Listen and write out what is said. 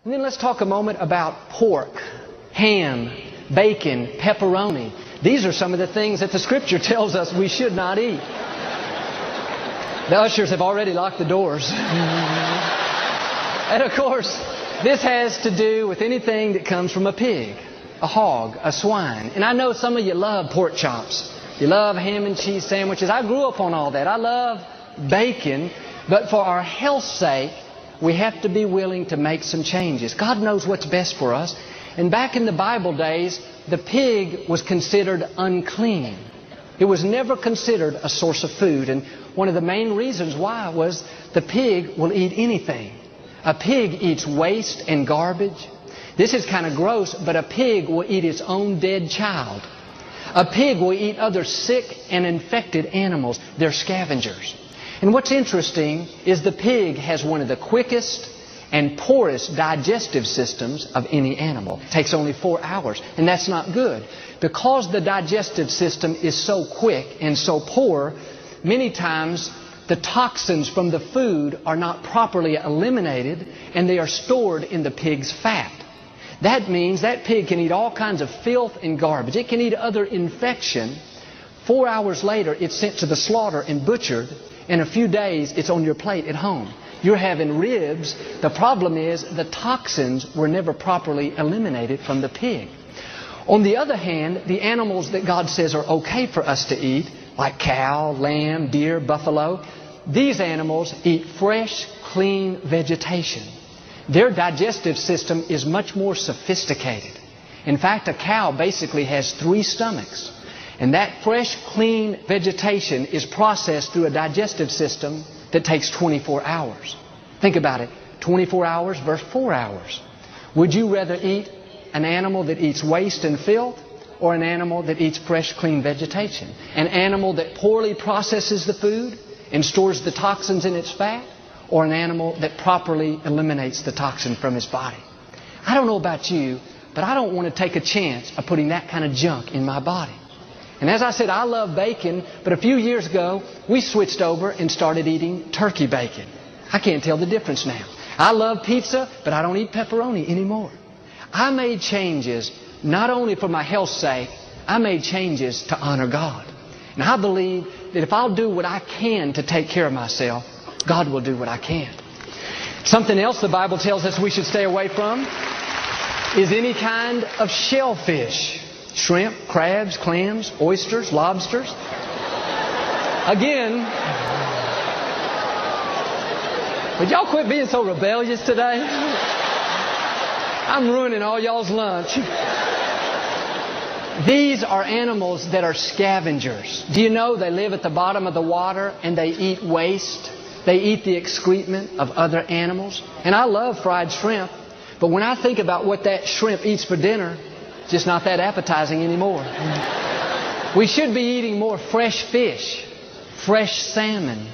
And then let's talk a moment about pork, ham, bacon, pepperoni. These are some of the things that the Scripture tells us we should not eat. The ushers have already locked the doors. And of course, this has to do with anything that comes from a pig, a hog, a swine. And I know some of you love pork chops. You love ham and cheese sandwiches. I grew up on all that. I love bacon. But for our health's sake, we have to be willing to make some changes. God knows what's best for us. And back in the Bible days, the pig was considered unclean. It was never considered a source of food. And one of the main reasons why was the pig will eat anything. A pig eats waste and garbage. This is kind of gross, but a pig will eat its own dead child. A pig will eat other sick and infected animals. They're scavengers. And what's interesting is the pig has one of the quickest and poorest digestive systems of any animal. It takes only 4 hours, and that's not good. Because the digestive system is so quick and so poor, many times the toxins from the food are not properly eliminated, and they are stored in the pig's fat. That means that pig can eat all kinds of filth and garbage. It can eat other infection. 4 hours later, it's sent to the slaughter and butchered. In a few days, it's on your plate at home. You're having ribs. The problem is the toxins were never properly eliminated from the pig. On the other hand, the animals that God says are okay for us to eat, like cow, lamb, deer, buffalo, these animals eat fresh, clean vegetation. Their digestive system is much more sophisticated. In fact, a cow basically has 3 stomachs. And that fresh, clean vegetation is processed through a digestive system that takes 24 hours. Think about it. 24 hours versus 4 hours. Would you rather eat an animal that eats waste and filth, or an animal that eats fresh, clean vegetation? An animal that poorly processes the food and stores the toxins in its fat, or an animal that properly eliminates the toxin from its body? I don't know about you, but I don't want to take a chance of putting that kind of junk in my body. And as I said, I love bacon, but a few years ago, we switched over and started eating turkey bacon. I can't tell the difference now. I love pizza, but I don't eat pepperoni anymore. I made changes not only for my health's sake, I made changes to honor God. And I believe that if I'll do what I can to take care of myself, God will do what I can. Something else the Bible tells us we should stay away from is any kind of shellfish. Shrimp, crabs, clams, oysters, lobsters. Again, would y'all quit being so rebellious today? I'm ruining all y'all's lunch. These are animals that are scavengers. Do you know they live at the bottom of the water and they eat waste? They eat the excrement of other animals. And I love fried shrimp, but when I think about what that shrimp eats for dinner, it's just not that appetizing anymore. We should be eating more fresh fish, fresh salmon,